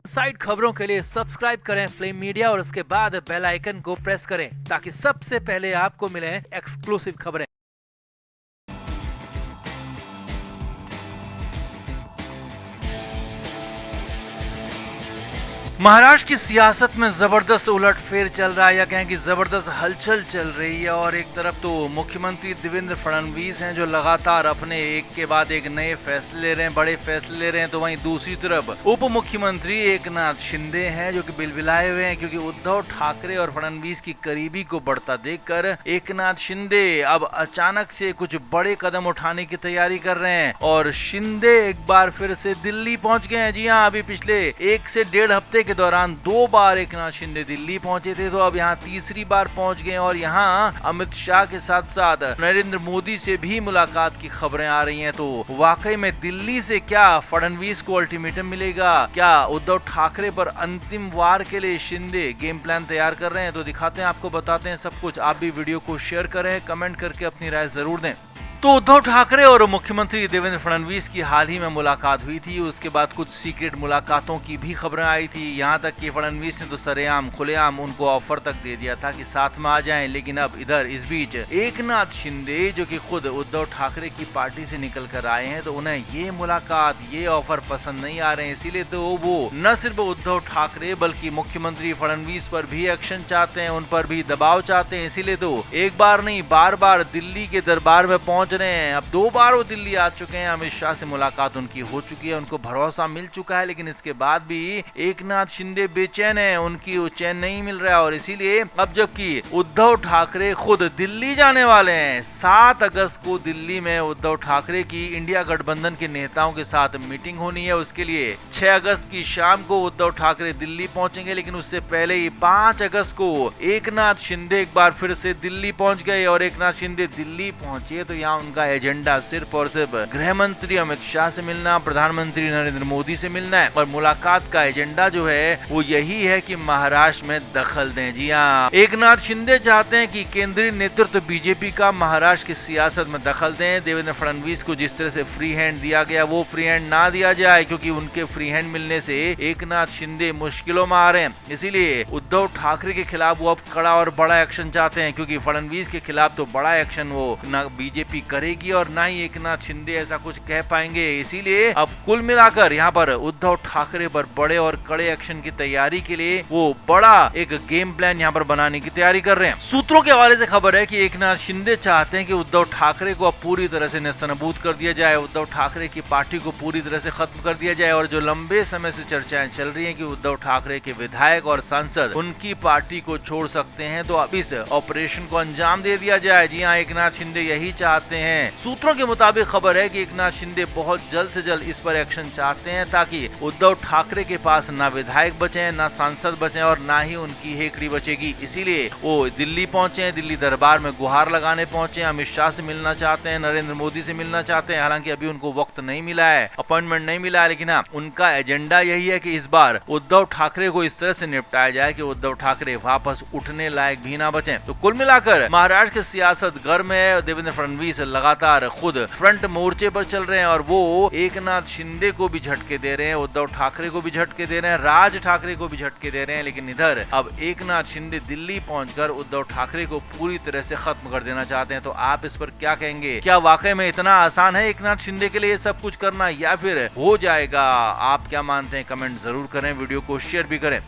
Side खबरों के लिए सब्सक्राइब करें फ्लेम मीडिया और उसके बाद बेल आइकन को प्रेस करें ताकि सबसे पहले आपको मिले एक्सक्लूसिव खबरें। महाराष्ट्र की सियासत में जबरदस्त उलटफेर चल रहा है या कहें कि जबरदस्त हलचल चल रही है। और एक तरफ तो मुख्यमंत्री देवेंद्र फडणवीस हैं जो लगातार अपने एक के बाद एक नए फैसले ले रहे हैं, बड़े फैसले ले रहे हैं, तो वहीं दूसरी तरफ उप मुख्यमंत्री एकनाथ शिंदे हैं जो कि बिलबिलाए हुए हैं क्योंकि उद्धव ठाकरे और फडणवीस की करीबी को बढ़ता देखकर एकनाथ शिंदे अब अचानक से कुछ बड़े कदम उठाने की तैयारी कर रहे हैं। और शिंदे एक बार फिर से दिल्ली पहुंच गए हैं। जी हाँ, अभी पिछले 1 से 1.5 हफ्ते के दौरान 2 बार एकनाथ शिंदे दिल्ली पहुंचे थे, तो अब यहाँ तीसरी बार पहुंच गए और यहाँ अमित शाह के साथ साथ नरेंद्र मोदी से भी मुलाकात की खबरें आ रही हैं। तो वाकई में दिल्ली से क्या फडणवीस को अल्टीमेटम मिलेगा? क्या उद्धव ठाकरे पर अंतिम वार के लिए शिंदे गेम प्लान तैयार कर रहे हैं? तो दिखाते हैं, आपको बताते हैं सब कुछ। आप भी वीडियो को शेयर करें, कमेंट करके अपनी राय जरूर दें। तो उद्धव ठाकरे और मुख्यमंत्री देवेंद्र फडणवीस की हाल ही में मुलाकात हुई थी। उसके बाद कुछ सीक्रेट मुलाकातों की भी खबरें आई थी। यहाँ तक कि फडणवीस ने तो सरेआम खुलेआम उनको ऑफर तक दे दिया था कि साथ में आ जाएं। लेकिन अब इधर इस बीच एकनाथ शिंदे जो कि खुद उद्धव ठाकरे की पार्टी से निकल कर आए हैं, तो उन्हें ये मुलाकात, ये ऑफर पसंद नहीं आ रहे हैं। इसीलिए तो वो न सिर्फ उद्धव ठाकरे बल्कि मुख्यमंत्री फडणवीस पर भी एक्शन चाहते हैं, उन पर भी दबाव चाहते हैं। इसीलिए तो एक बार नहीं, बार बार दिल्ली के दरबार में पहुंच रहे हैं। अब 2 बार वो दिल्ली आ चुके हैं। अमित शाह से मुलाकात उनकी हो चुकी है, उनको भरोसा मिल चुका है। लेकिन इसके बाद भी एकनाथ शिंदे बेचैन है, उनकी वो चैन नहीं मिल रहा है। और इसीलिए अब जबकि उद्धव ठाकरे खुद दिल्ली जाने वाले हैं, 7 अगस्त को दिल्ली में उद्धव ठाकरे की इंडिया गठबंधन के नेताओं के साथ मीटिंग होनी है। उसके लिए 6 अगस्त की शाम को उद्धव ठाकरे दिल्ली पहुंचेंगे। लेकिन उससे पहले ही 5 अगस्त को एकनाथ शिंदे एक बार फिर से दिल्ली पहुंच गए। और एकनाथ शिंदे दिल्ली पहुंचे तो यहाँ उनका एजेंडा सिर्फ और सिर्फ गृह मंत्री अमित शाह से मिलना, प्रधानमंत्री नरेंद्र मोदी से मिलना है। और मुलाकात का एजेंडा जो है वो यही है कि महाराष्ट्र में दखल दें। जी हाँ, एकनाथ शिंदे चाहते हैं कि केंद्रीय नेतृत्व बीजेपी का महाराष्ट्र की सियासत में दखल दें। देवेंद्र फडणवीस को जिस तरह से फ्री हैंड दिया गया वो फ्री हैंड ना दिया जाए, क्योंकि उनके फ्री हैंड मिलने से एकनाथ शिंदे मुश्किलों में आ रहे हैं। इसीलिए उद्धव ठाकरे के खिलाफ वो अब कड़ा और बड़ा एक्शन चाहते हैं, क्योंकि फडणवीस के खिलाफ तो बड़ा एक्शन वो न बीजेपी करेगी और ना ही एकनाथ शिंदे ऐसा कुछ कह पाएंगे। इसीलिए अब कुल मिलाकर यहाँ पर उद्धव ठाकरे पर बड़े और कड़े एक्शन की तैयारी के लिए वो बड़ा एक गेम प्लान यहाँ पर बनाने की तैयारी कर रहे हैं। सूत्रों के हवाले से खबर है कि एकनाथ शिंदे चाहते हैं कि उद्धव ठाकरे को अब पूरी तरह से नेस्तनाबूद कर दिया जाए, उद्धव ठाकरे की पार्टी को पूरी तरह से खत्म कर दिया जाए। और जो लंबे समय से चर्चाएं चल रही है कि उद्धव ठाकरे के विधायक और सांसद उनकी पार्टी को छोड़ सकते हैं, तो अब इस ऑपरेशन को अंजाम दे दिया जाए। जी हाँ, एकनाथ शिंदे यही चाहते हैं। सूत्रों के मुताबिक खबर है कि एकनाथ शिंदे बहुत जल्द से जल्द इस पर एक्शन चाहते हैं, ताकि उद्धव ठाकरे के पास ना विधायक बचे, ना सांसद बचे और ना ही उनकी हेकड़ी बचेगी। इसीलिए वो दिल्ली पहुंचे हैं, दिल्ली दरबार में गुहार लगाने पहुंचे हैं, अमित शाह से मिलना चाहते हैं, नरेंद्र मोदी से मिलना चाहते हैं। हालांकि अभी उनको वक्त नहीं मिला है, अपॉइंटमेंट नहीं मिला है, लेकिन हाँ, उनका एजेंडा यही है कि इस बार उद्धव ठाकरे को इस तरह से निपटाया जाए कि उद्धव ठाकरे वापस उठने लायक भी ना बचे। तो कुल मिलाकर महाराष्ट्र की सियासत गर्म है। देवेंद्र फडणवीस लगातार खुद फ्रंट मोर्चे पर चल रहे हैं और वो एकनाथ शिंदे को भी झटके दे रहे हैं, उद्धव ठाकरे को भी झटके दे रहे हैं, राज ठाकरे को भी झटके दे रहे हैं। लेकिन इधर अब एकनाथ शिंदे दिल्ली पहुंचकर उद्धव ठाकरे को पूरी तरह से खत्म कर देना चाहते हैं। तो आप इस पर क्या कहेंगे? क्या वाकई में इतना आसान है एकनाथ शिंदे के लिए सब कुछ करना, या फिर हो जाएगा? आप क्या मानते हैं? कमेंट जरूर करें, वीडियो को शेयर भी करें।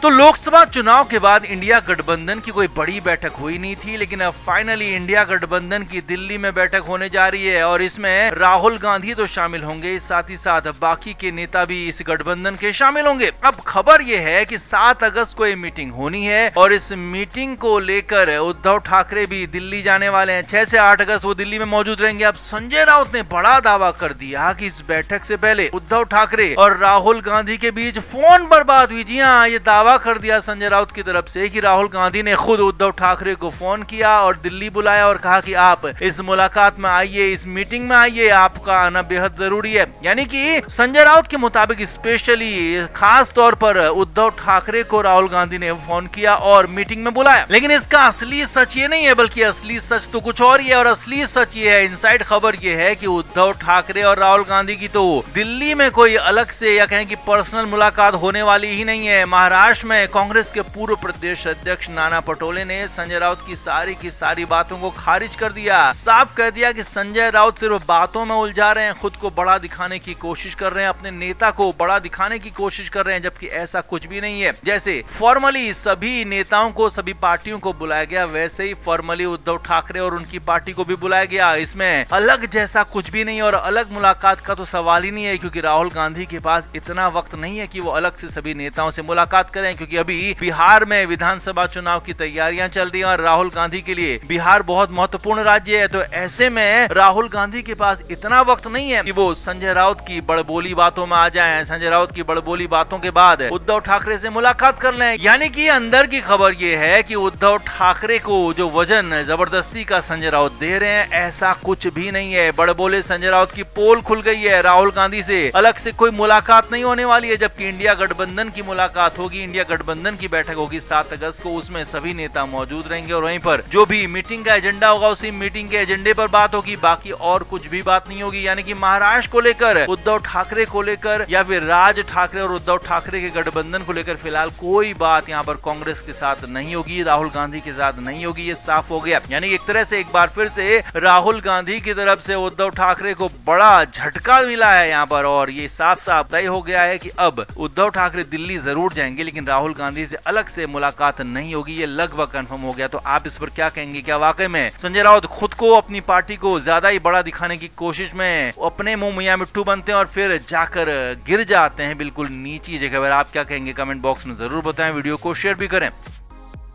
तो लोकसभा चुनाव के बाद इंडिया गठबंधन की कोई बड़ी बैठक हुई नहीं थी, लेकिन अब फाइनली इंडिया गठबंधन की दिल्ली में बैठक होने जा रही है और इसमें राहुल गांधी तो शामिल होंगे, साथ ही साथ बाकी के नेता भी इस गठबंधन के शामिल होंगे। अब खबर यह है कि 7 अगस्त को ये मीटिंग होनी है और इस मीटिंग को लेकर उद्धव ठाकरे भी दिल्ली जाने वाले हैं। 6 से 8 अगस्त वो दिल्ली में मौजूद रहेंगे। अब संजय राउत ने बड़ा दावा कर दिया कि इस बैठक से पहले उद्धव ठाकरे और राहुल गांधी के बीच फोन पर बात हुई। जी हाँ, ये दावा दावा कर दिया संजय राउत की तरफ से कि राहुल गांधी ने खुद उद्धव ठाकरे को फोन किया और दिल्ली बुलाया और कहा कि आप इस मुलाकात में आइए, इस मीटिंग में आइए, आपका आना बेहद जरूरी है। यानी कि संजय राउत के मुताबिक स्पेशली खास तौर पर उद्धव ठाकरे को राहुल गांधी ने फोन किया और मीटिंग में बुलाया। लेकिन इसका असली सच ये नहीं है, बल्कि असली सच तो कुछ और ही है। और असली सच ये है, इनसाइड खबर ये है कि उद्धव ठाकरे और राहुल गांधी की तो दिल्ली में कोई अलग से या कहें कि पर्सनल मुलाकात होने वाली ही नहीं है। महाराष्ट्र में कांग्रेस के पूर्व प्रदेश अध्यक्ष नाना पटोले ने संजय राउत की सारी बातों को खारिज कर दिया। साफ कह दिया कि संजय राउत सिर्फ बातों में उलझा रहे हैं, खुद को बड़ा दिखाने की कोशिश कर रहे हैं, अपने नेता को बड़ा दिखाने की कोशिश कर रहे हैं, जबकि ऐसा कुछ भी नहीं है। जैसे फॉर्मली सभी नेताओं को, सभी पार्टियों को बुलाया गया, वैसे ही फॉर्मली उद्धव ठाकरे और उनकी पार्टी को भी बुलाया गया। इसमें अलग जैसा कुछ भी नहीं और अलग मुलाकात का तो सवाल ही नहीं है, क्योंकि राहुल गांधी के पास इतना वक्त नहीं है कि वो अलग से सभी नेताओं से मुलाकात करें, क्योंकि अभी बिहार में विधानसभा चुनाव की तैयारियां चल रही हैं और राहुल गांधी के लिए बिहार बहुत महत्वपूर्ण राज्य है। तो ऐसे में राहुल गांधी के पास इतना वक्त नहीं है कि वो संजय राउत की बड़बोली बातों में आ जाएं, संजय राउत की बड़बोली बातों के बाद उद्धव ठाकरे से मुलाकात कर लें। यानी कि अंदर की खबर ये है कि उद्धव ठाकरे को जो वजन जबरदस्ती का संजय राउत दे रहे हैं, ऐसा कुछ भी नहीं है। बड़बोले संजय राउत की पोल खुल गई है, राहुल गांधी से अलग से कोई मुलाकात नहीं होने वाली है, जबकि इंडिया गठबंधन की मुलाकात होगी, इंडिया गठबंधन की बैठक होगी 7 अगस्त को, उसमें सभी नेता मौजूद रहेंगे और वहीं पर जो भी मीटिंग का एजेंडा होगा उसी मीटिंग के एजेंडे पर बात होगी, बाकी और कुछ भी बात नहीं होगी। यानी कि महाराष्ट्र को लेकर, उद्धव ठाकरे को लेकर या फिर राज ठाकरे और उद्धव ठाकरे के गठबंधन को लेकर फिलहाल कोई बात यहाँ पर कांग्रेस के साथ नहीं होगी, राहुल गांधी के साथ नहीं होगी, ये साफ हो गया। यानी एक तरह से एक बार फिर से राहुल गांधी की तरफ से उद्धव ठाकरे को बड़ा झटका मिला है यहाँ पर, और ये साफ साफ तय हो गया है कि अब उद्धव ठाकरे दिल्ली जरूर जाएंगे, लेकिन राहुल गांधी से अलग से मुलाकात नहीं होगी, ये लगभग कंफर्म हो गया। तो आप इस पर क्या कहेंगे? क्या वाकई में संजय राउत खुद को, अपनी पार्टी को ज्यादा ही बड़ा दिखाने की कोशिश में अपने मुंह मियां मिट्टू बनते हैं और फिर जाकर गिर जाते हैं बिल्कुल नीची जगह पर? आप क्या कहेंगे कमेंट बॉक्स में जरूर बताएं, वीडियो को शेयर भी करें।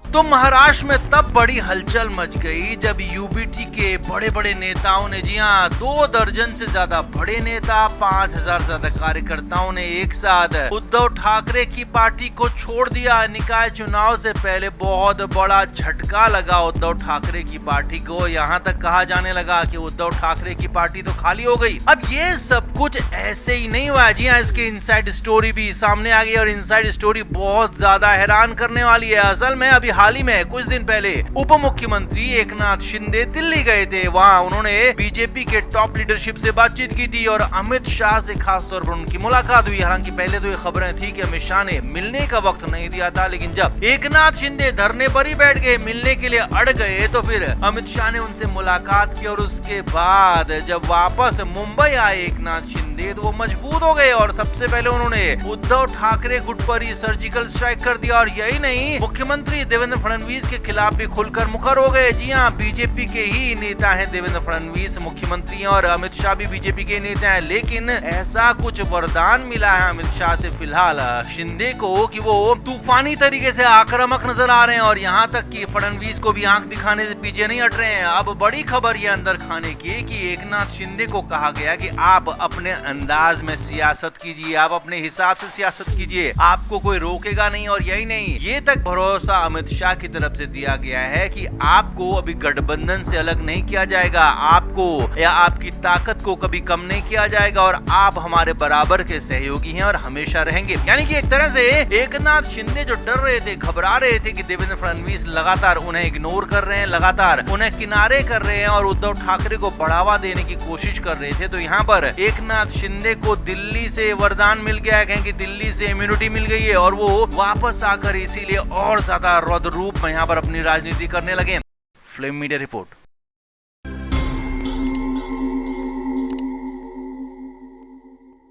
तो महाराष्ट्र में तब बड़ी हलचल मच गई जब यूबीटी के बड़े बड़े नेताओं ने, जी हाँ, 2 दर्जन से ज्यादा बड़े नेता, 5000 से ज्यादा कार्यकर्ताओं ने एक साथ उद्धव ठाकरे की पार्टी को छोड़ दिया। निकाय चुनाव से पहले बहुत बड़ा झटका लगा उद्धव ठाकरे की पार्टी को, यहाँ तक कहा जाने लगा कि उद्धव ठाकरे की पार्टी तो खाली हो गई। अब ये सब कुछ ऐसे ही नहीं हुआ, जी हाँ, इसकी इनसाइड स्टोरी भी सामने आ गई और इनसाइड स्टोरी बहुत ज्यादा हैरान करने वाली है। असल में अभी हाल ही में कुछ दिन पहले उप मुख्यमंत्री एकनाथ शिंदे दिल्ली गए थे। वहां उन्होंने बीजेपी के टॉप लीडरशिप से बातचीत की थी और अमित शाह से खास तौर पर उनकी मुलाकात हुई। हालांकि पहले तो ये खबरें थी कि अमित शाह ने मिलने का वक्त नहीं दिया था, लेकिन जब एकनाथ शिंदे धरने पर ही बैठ गए, मिलने के लिए अड़ गए, तो फिर अमित शाह ने उनसे मुलाकात की और उसके बाद जब वापस मुंबई आए एकनाथ शिंदे, तो वो मजबूत हो गए और सबसे पहले उन्होंने उद्धव ठाकरे गुट पर ही सर्जिकल स्ट्राइक कर दिया। और यही नहीं, मुख्यमंत्री देवेंद्र फडणवीस के खिलाफ भी खुलकर मुखर हो गए। जी हाँ, बीजेपी के ही नेता हैं देवेंद्र फडणवीस, मुख्यमंत्री हैं, और अमित शाह भी बीजेपी के नेता हैं। लेकिन ऐसा कुछ वरदान मिला है अमित शाह से फिलहाल शिंदे को कि वो तूफानी तरीके से आक्रामक नजर आ रहे हैं और यहाँ तक कि फडणवीस को भी आंख दिखाने से पीछे नहीं हट रहे हैं। अब बड़ी खबर ये अंदर खाने की कि एकनाथ शिंदे को कहा गया कि आप अपने अंदाज में सियासत कीजिए, आप अपने हिसाब से सियासत कीजिए, आपको कोई रोकेगा नहीं। और यही नहीं, ये तक भरोसा अमित शाह की तरफ से दिया गया है कि आपको अभी गठबंधन से अलग नहीं किया जाएगा, आपको या आपकी ताकत को कभी कम नहीं किया जाएगा और आप हमारे बराबर के सहयोगी हैं और हमेशा रहेंगे। यानी कि एक तरह से एकनाथ शिंदे जो डर रहे थे, घबरा रहे थे कि देवेंद्र फडणवीस लगातार उन्हें इग्नोर कर रहे हैं, लगातार उन्हें किनारे कर रहे हैं और उद्धव ठाकरे को बढ़ावा देने की कोशिश कर रहे थे, तो यहाँ पर एकनाथ शिंदे को दिल्ली से वरदान मिल गया है कि दिल्ली से इम्यूनिटी मिल गई है और वो वापस आकर इसीलिए और ज्यादा रौद्र रूप में यहाँ पर अपनी राजनीति करने लगे। Flame media report.